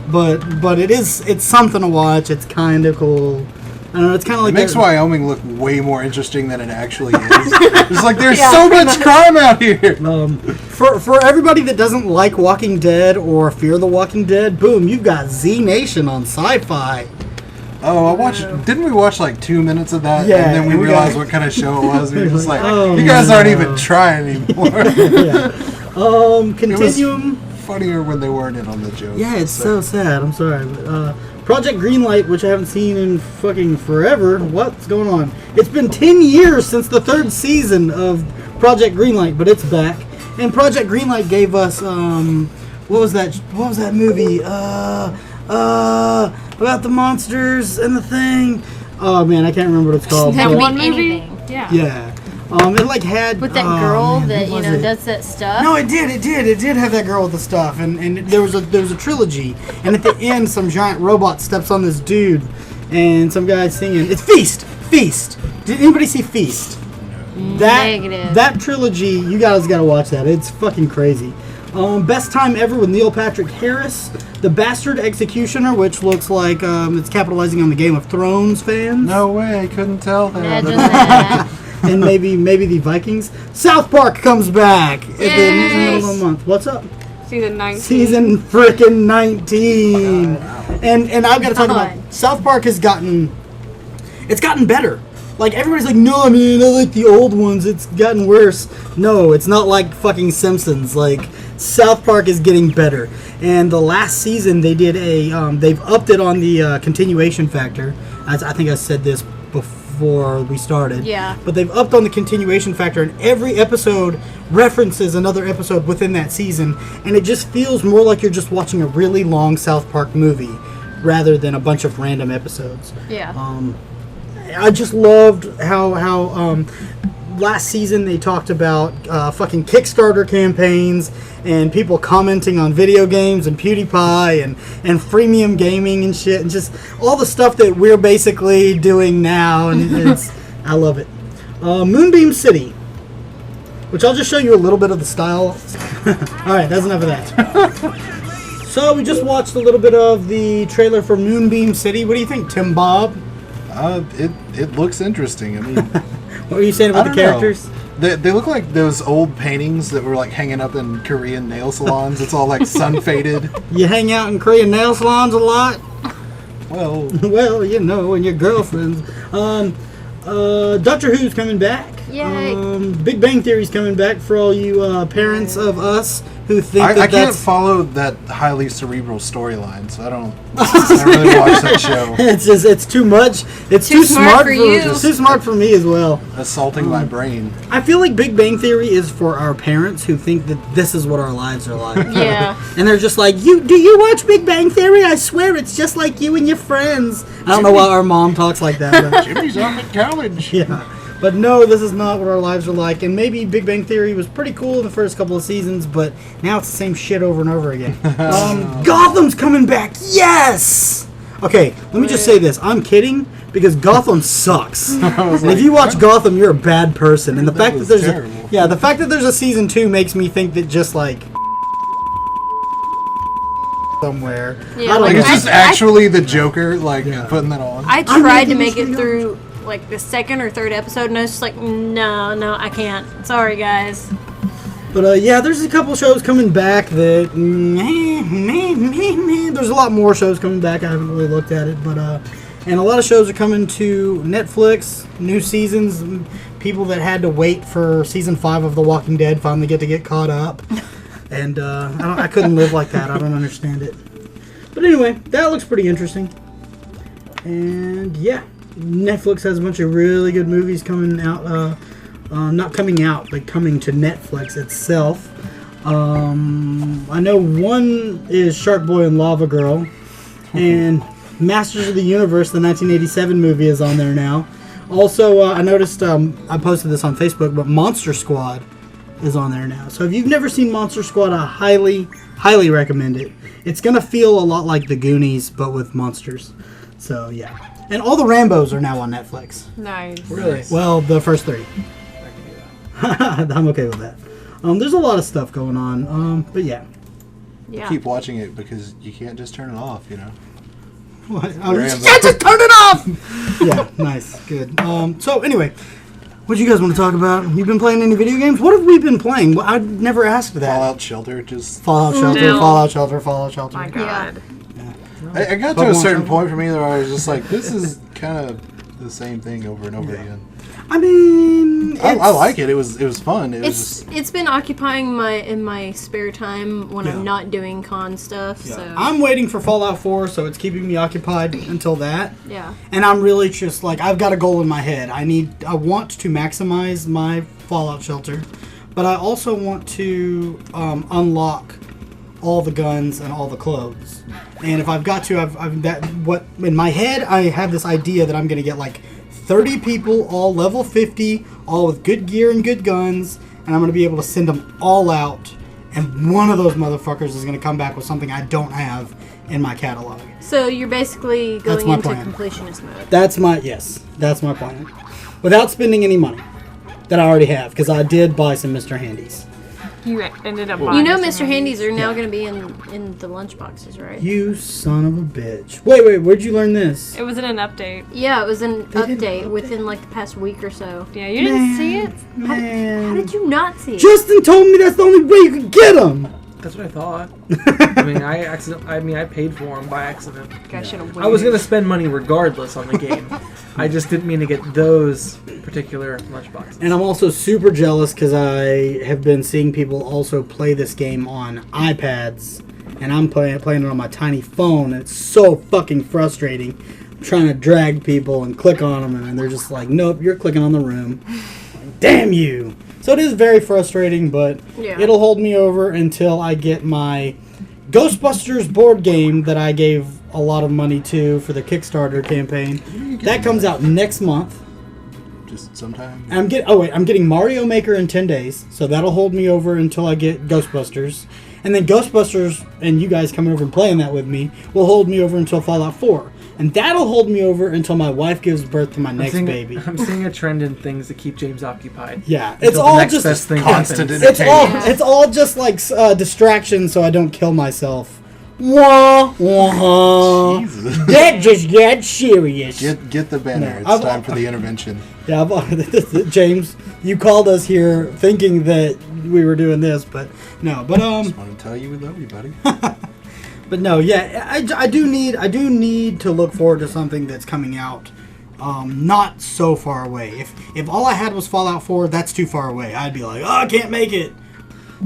But it's something to watch. It's kind of cool. I don't know, it's kind of like... It makes Wyoming look way more interesting than it actually is. It's like, there's so much crime out here! For everybody that doesn't like Walking Dead or Fear the Walking Dead, boom, you've got Z Nation on Sci-Fi. Oh, I watched... Didn't we watch like 2 minutes of that? Yeah. And then we realized what kind of show it was. We were just like, you guys aren't even trying anymore. Continuum... Funnier when they weren't in on the joke. Yeah, it's so sad. I'm sorry. But, Project Greenlight, which I haven't seen in fucking forever. What's going on? It's been 10 years since the 3rd season of Project Greenlight, but it's back. And Project Greenlight gave us what was that movie? About the monsters and the thing. Oh man, I can't remember what it's called. That Could be one movie? anything. Yeah. It like had With that girl that what was it? does that stuff. No, it did have that girl with the stuff, and there was a trilogy, and at the end, some giant robot steps on this dude, and some guy's singing. It's Feast. Did anybody see Feast? Negative. That trilogy, you guys got to watch that. It's fucking crazy. Best Time Ever with Neil Patrick Harris, The Bastard Executioner, which looks like it's capitalizing on the Game of Thrones fans. No way, I couldn't tell that. Imagine that. And maybe the Vikings. South Park comes back in the middle of the month. What's up? Season 19. Season freaking 19. And I've got to talk about South Park has gotten better. Like everybody's like, no, I mean I like the old ones. It's gotten worse. No, it's not like fucking Simpsons. Like South Park is getting better. And the last season they did they've upped it on the continuation factor. I think I said this before we started. Yeah. But they've upped on the continuation factor, and every episode references another episode within that season, and it just feels more like you're just watching a really long South Park movie rather than a bunch of random episodes. Yeah. I just loved how last season they talked about fucking Kickstarter campaigns and people commenting on video games and PewDiePie and freemium gaming and shit, and just all the stuff that we're basically doing now, and I love it. Moonbeam City, which I'll just show you a little bit of the style. Alright, that's enough of that. So we just watched a little bit of the trailer for Moonbeam City. What do you think, Tim Bob? It looks interesting. I mean, What were you saying about the characters? They look like those old paintings that were like hanging up in Korean nail salons. It's all like sun faded. You hang out in Korean nail salons a lot? Well, and your girlfriends. Doctor Who's coming back. Yay. Big Bang Theory's coming back for all you parents of us who think I can't that's... follow that highly cerebral storyline, so I don't really watch that show. It's too much. It's too smart for you. It's too smart for me as well. Assaulting my brain. I feel like Big Bang Theory is for our parents who think that this is what our lives are like. Yeah. And they're just like, do you watch Big Bang Theory? I swear it's just like you and your friends. I don't know why our mom talks like that. But Jimmy's off at college. yeah. But no, this is not what our lives are like. And maybe Big Bang Theory was pretty cool in the first couple of seasons, but now it's the same shit over and over again. Gotham's coming back. Yes! Okay, let me just say this. I'm kidding, because Gotham sucks. And if you watch Gotham, you're a bad person. And the fact that there's a season 2 makes me think that just like somewhere. Yeah, I don't like, know. It's just actually the Joker, like, putting that on. I I'm tried to making make this it video. through like the second or third episode, and I was just like, no, I can't. Sorry, guys. But yeah, there's a couple shows coming back that there's a lot more shows coming back. I haven't really looked at it, but and a lot of shows are coming to Netflix. New seasons. People that had to wait for season 5 of The Walking Dead finally get to get caught up. And I couldn't live like that. I don't understand it. But anyway, that looks pretty interesting. And yeah, Netflix has a bunch of really good movies coming out. Not coming out, but coming to Netflix itself. I know one is Shark Boy and Lava Girl. And Masters of the Universe, the 1987 movie, is on there now. Also, I noticed, I posted this on Facebook, but Monster Squad is on there now. So if you've never seen Monster Squad, I highly, highly recommend it. It's going to feel a lot like The Goonies, but with monsters. So, yeah. And all the Rambos are now on Netflix. Nice. Really? Well, the first 3. I'm okay with that. There's a lot of stuff going on. But yeah. Yeah. Keep watching it because you can't just turn it off, you know. What? Rambo. Yeah, just turn it off! Yeah, nice. Good. So, anyway. What do you guys want to talk about? You've been playing any video games? What have we been playing? Well, I'd never asked that. Fallout Shelter, just... Fallout Shelter, No. Fallout Shelter, Fallout Shelter. My God. I got to Pokemon a certain Shelter? point for me where I was just like, this is kind of the same thing over and over again. I mean, I like it. It was fun. It was just... It's been occupying in my spare time when Yeah. I'm not doing con stuff. So I'm waiting for Fallout 4, so it's keeping me occupied until that. yeah. And I'm really just like, I've got a goal in my head. I want to maximize my Fallout Shelter, but I also want to unlock all the guns and all the clothes. And if I've got to, in my head, I have this idea that I'm going to get like 30 people, all level 50, all with good gear and good guns, and I'm going to be able to send them all out, and one of those motherfuckers is going to come back with something I don't have in my catalog. So you're basically That's going my into plan. completionist mode. That's my plan. Without spending any money that I already have, because I did buy some Mr. Handies. You ended up You buying know, Mr. Mr. Handies are now Yeah. going to be in the lunch boxes, right? You son of a bitch. Wait, where'd you learn this? It was in an update. Yeah, it was an They didn't update update within like the past week or so. Yeah, you didn't see it? Man. How did you not see it? Justin told me that's the only way you could get them. That's what I thought. I mean, I paid for them by accident. I should have I was gonna spend money regardless on the game. I just didn't mean to get those particular lunchboxes. And I'm also super jealous because I have been seeing people also play this game on iPads, and I'm playing it on my tiny phone. And it's so fucking frustrating. I'm trying to drag people and click on them, and they're just like, "Nope, you're clicking on the room." Like, damn you! So it is very frustrating, but Yeah. it'll hold me over until I get my Ghostbusters board game that I gave a lot of money to for the Kickstarter campaign. That comes out next month. just sometime. I'm getting Mario Maker in 10 days, so that'll hold me over until I get Ghostbusters. And then Ghostbusters and you guys coming over and playing that with me will hold me over until Fallout 4. And that'll hold me over until my wife gives birth to my next baby. I'm seeing a trend in things that keep James occupied. Yeah, Until it's the all next just best thing constant happens. it's all just like distraction so I don't kill myself. Wah wah. Jesus. That just got serious. Get the banner. No, It's time for the intervention. Yeah, James, you called us here thinking that we were doing this, but no. But Just want to tell you we love you, buddy. But no, yeah, I do need to look forward to something that's coming out, not so far away. If all I had was Fallout 4, that's too far away. I'd be like, oh, I can't make it.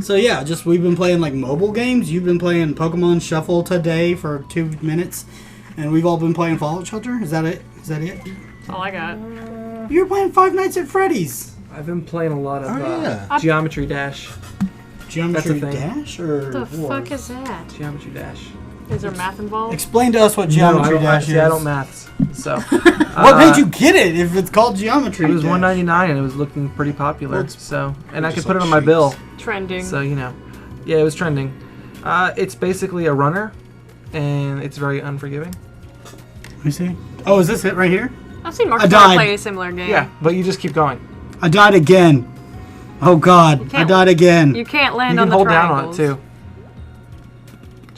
So yeah, just we've been playing like mobile games. You've been playing Pokemon Shuffle today for 2 minutes, and we've all been playing Fallout Shelter. Is that it? Is that it? That's all I got. You were playing Five Nights at Freddy's. I've been playing a lot of yeah. Geometry Dash. Geometry That's a thing. Dash or What the fuck is that? Geometry Dash. Is there math involved? Explain to us what No, Geometry I Dash is. I don't maths. So What made you get it if it's called Geometry It was Dash? $1.99 and it was looking pretty popular. Well, it's- So, and I just could put it like on my shapes. bill. Trending. So yeah, it was trending. It's basically a runner, and it's very unforgiving. Let me see. Oh, is this it right here? I've seen Mark I died. play a similar game. Yeah, but you just keep going. I died again. Oh God, I can't- died again. You can't You land can on the hold down on it triangles. too.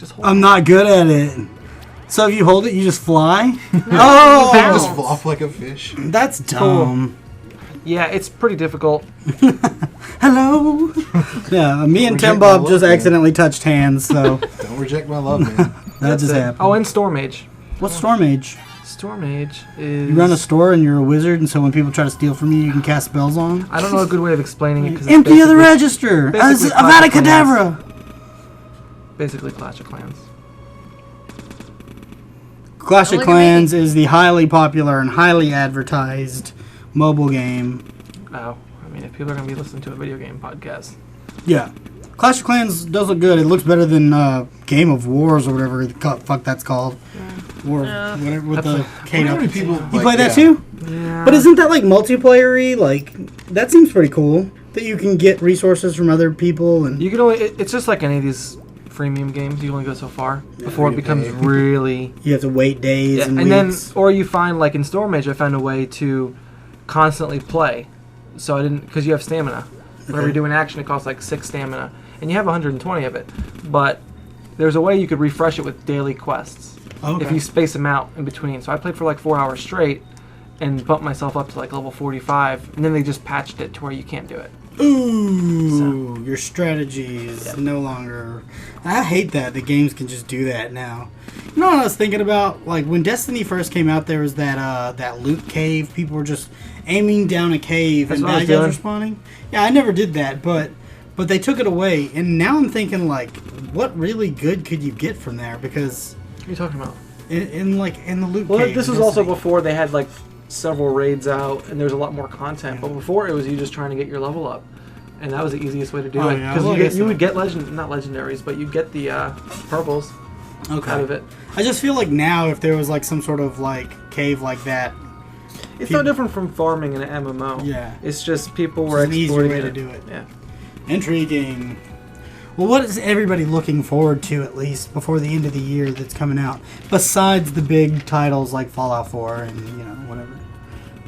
Just hold I'm it. not good at it. So if you hold it, you just fly? You Oh! just flop like a fish. That's dumb. Yeah, it's pretty difficult. Hello? Yeah, me and Tim Reject Bob my just love, man. accidentally touched hands, so Don't reject my love, man. that just it. happened. Oh, and Storm Mage. What's Storm Age? Storm Mage is... You run a store and you're a wizard, and so when people try to steal from you, you can cast spells on them? I don't know a good way of explaining it because Empty of the register! basically Avada Clash of Kedavra! Basically Clash of Clans. Clash of Look at me. Clans is the highly popular and highly advertised mobile game. Oh, I mean, if people are going to be listening to a video game podcast. Yeah. Clash of Clans does look good. It looks better than Game of Wars or whatever the fuck that's called. War, whatever, with the How Kano. many people You play that too? Yeah. But isn't that like multiplayer-y? Like, that seems pretty cool. That you can get resources from other people and... You can only... it's just like any of these freemium games. You only go so far before it becomes pay. really... You have to wait days Yeah, and and then, weeks. or you find, like in Storm Mage, I found a way to constantly play. So I didn't... Because you have stamina. Whenever you're doing action, it costs like 6 stamina. And you have 120 of it. But there's a way you could refresh it with daily quests. Okay. If you space them out in between. So I played for like 4 hours straight and bumped myself up to like level 45. And then they just patched it to where you can't do it. Ooh, your strategy is no longer... I hate that the games can just do that now. You know what I was thinking about? Like, when Destiny first came out, there was that loot cave. People were just aiming down a cave That's and what I bad was guys doing. were spawning. Yeah, I never did that, but they took it away. And now I'm thinking, like, what really good could you get from there? Because What are you talking about? in the loot Well, cave... this in was also Destiny- before they had like several raids out and there's a lot more content. But before it was you just trying to get your level up. And that was the easiest way to do Oh, it. yeah, Because well, I guess you so. would get not legendaries, but you'd get the purples Okay. out of it. I just feel like now if there was like some sort of like cave like that, It's People- no different from farming in an MMO. Yeah. It's just people were It's an easier exploiting way to it. do it. Yeah. intriguing. Well, what is everybody looking forward to at least before the end of the year that's coming out? Besides the big titles like Fallout 4 and whatever.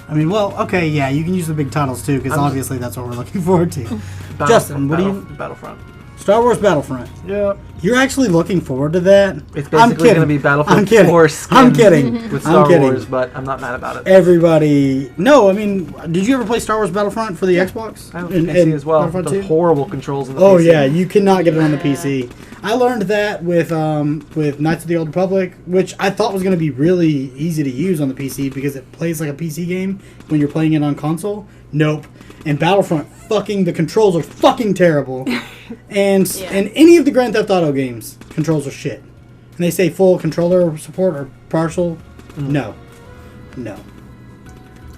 I mean, well, okay, yeah, you can use the big titles too because I'm- obviously that's what we're looking forward to. Justin, what do you? Battlefront. Star Wars Battlefront. Yeah. You're actually looking forward to that? It's I'm basically kidding. going to be Battlefield I'm kidding. 4 I'm skins kidding. with I'm Star kidding. Wars, but I'm not mad about it. Everybody. No, I mean, did you ever play Star Wars Battlefront for the Xbox? I have a PC as well. Battlefront The 2? horrible controls in the Oh PC. yeah, you cannot get it on the PC. I learned that with Knights of the Old Republic, which I thought was going to be really easy to use on the PC because it plays like a PC game when you're playing it on console. Nope. And Battlefront, the controls are fucking terrible. And any of the Grand Theft Auto games, controls are shit. And they say full controller support or partial. No.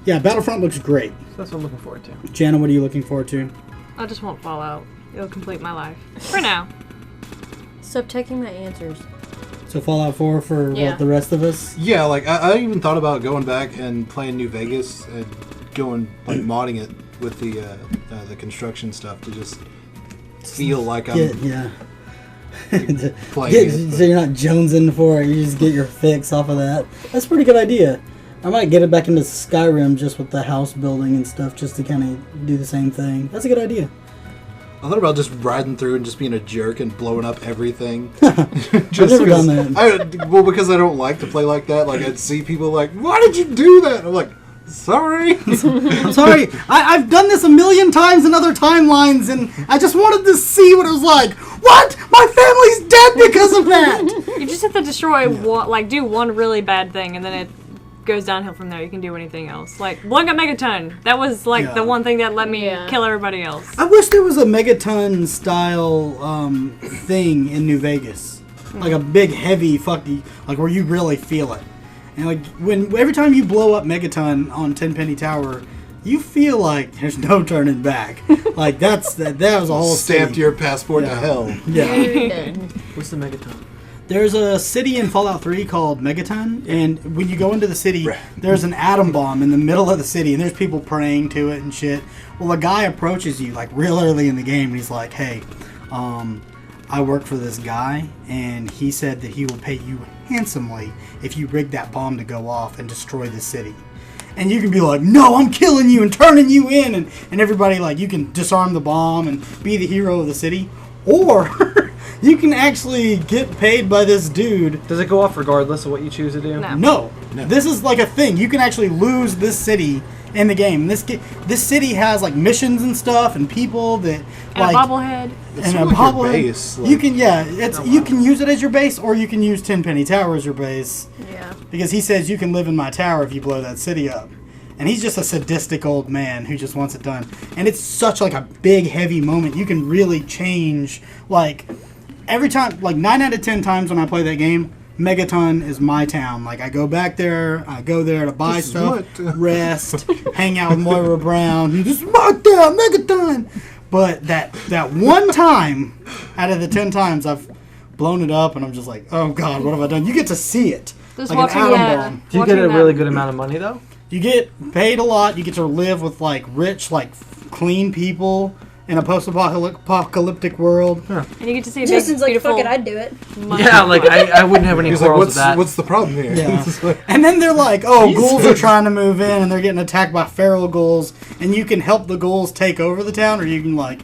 Yeah, Battlefront looks great. So that's what I'm looking forward to. Jana, what are you looking forward to? I just want Fallout. It'll complete my life. For now. Stop taking my answers. So Fallout 4 for Yeah. the rest of us? Yeah, like I even thought about going back and playing New Vegas and going like modding it with the construction stuff to just feel like I'm Yeah. playing it. So you're not jonesing for it, you just get your fix off of that. That's a pretty good idea. I might get it back into Skyrim just with the house building and stuff just to kind of do the same thing. That's a good idea. I thought about just riding through and just being a jerk and blowing up everything. I've Just never because- done that. because I don't like to play like that. Like I'd see people like, "Why did you do that?" I'm like, "Sorry." I'm sorry, I've done this a million times in other timelines and I just wanted to see what it was like. What? My family's dead because of that! You just have to destroy one, do one really bad thing, and then it goes downhill from there. You can do anything else. Like Blood Got Megaton. That was Yeah. the one thing that let me Yeah. kill everybody else. I wish there was a Megaton style thing in New Vegas. Like a big heavy fucking, like where you really feel it. And like every time you blow up Megaton on Tenpenny Tower, you feel like there's no turning back. Like that was a whole Stamped city. your passport to hell. Yeah. What's the Megaton? There's a city in Fallout 3 called Megaton, and when you go into the city, Right. there's an atom bomb in the middle of the city, and there's people praying to it and shit. Well, a guy approaches you, like, real early in the game, and he's like, hey, I work for this guy, and he said that he will pay you handsomely if you rig that bomb to go off and destroy the city. And you can be like, no, I'm killing you and turning you in, and everybody, like, you can disarm the bomb and be the hero of the city. Or You can actually get paid by this dude. Does it go off regardless of what you choose to do? No. No. This is like a thing. You can actually lose this city in the game. This city has like missions and stuff and people that And like a bobblehead. It's and sort a of like your bobblehead. base, You like- can you can use it as your base, or you can use Tenpenny Tower as your base. Yeah. Because he says you can live in my tower if you blow that city up. And he's just a sadistic old man who just wants it done. And it's such like a big, heavy moment. You can really change, like, every time, like 9 out of 10 times when I play that game, Megaton is my town. Like, I go back there, I go there to buy This is stuff, my town. rest, hang out with Moira Brown. This is my town, Megaton! But that one time out of the 10 times I've blown it up and I'm just like, oh God, what have I done? You get to see it. Just Like an watching atom that. bomb. Do you get a watching really that- good amount of money though? You get paid a lot. You get to live with like rich, like clean people in a post-apocalyptic world. And you get to see a big, Justin's like, beautiful fuck it, I'd do it. money. Yeah, like I wouldn't have any He's like, quarrels with that. what's the problem here? Yeah. It's like- And then they're like, oh, ghouls are trying to move in and they're getting attacked by feral ghouls. And you can help the ghouls take over the town, or you can like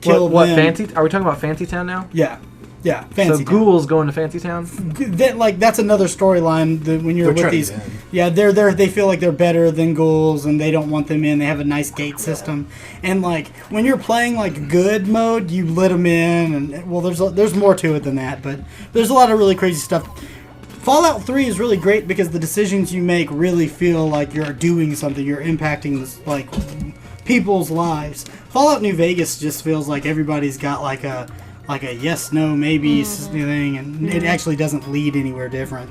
kill what them. fancy? Are we talking about Fancy Town now? Yeah. Yeah, fancy So town. ghouls going to Fancy Town? That's another storyline that when you're They're with these. trying to Yeah, they feel like they're better than ghouls and they don't want them in. They have a nice gate system, and like when you're playing like good mode, you let them in, and well, there's more to it than that, but there's a lot of really crazy stuff. Fallout 3 is really great because the decisions you make really feel like you're doing something. You're impacting this, like people's lives. Fallout New Vegas just feels like everybody's got like a yes, no, maybe thing, and it actually doesn't lead anywhere different.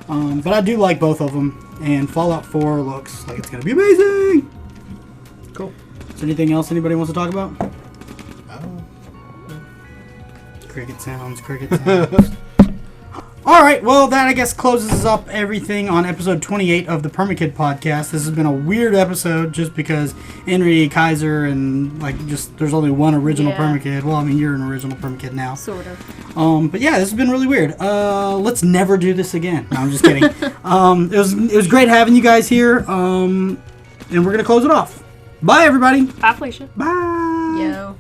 But I do like both of them, and Fallout 4 looks like it's going to be amazing. Cool. Is there anything else anybody wants to talk about? Oh. Cricket sounds. All right, well, that I guess closes up everything on episode 28 of the Permakid podcast. This has been a weird episode just because Henry Kaiser and like just there's only one original Yeah. Permakid. Well, I mean you're an original Permakid now. Sort of. But yeah, this has been really weird. Let's never do this again. No, I'm just kidding. It was great having you guys here. And we're gonna close it off. Bye, everybody. Bye, Felicia. Bye. Yo.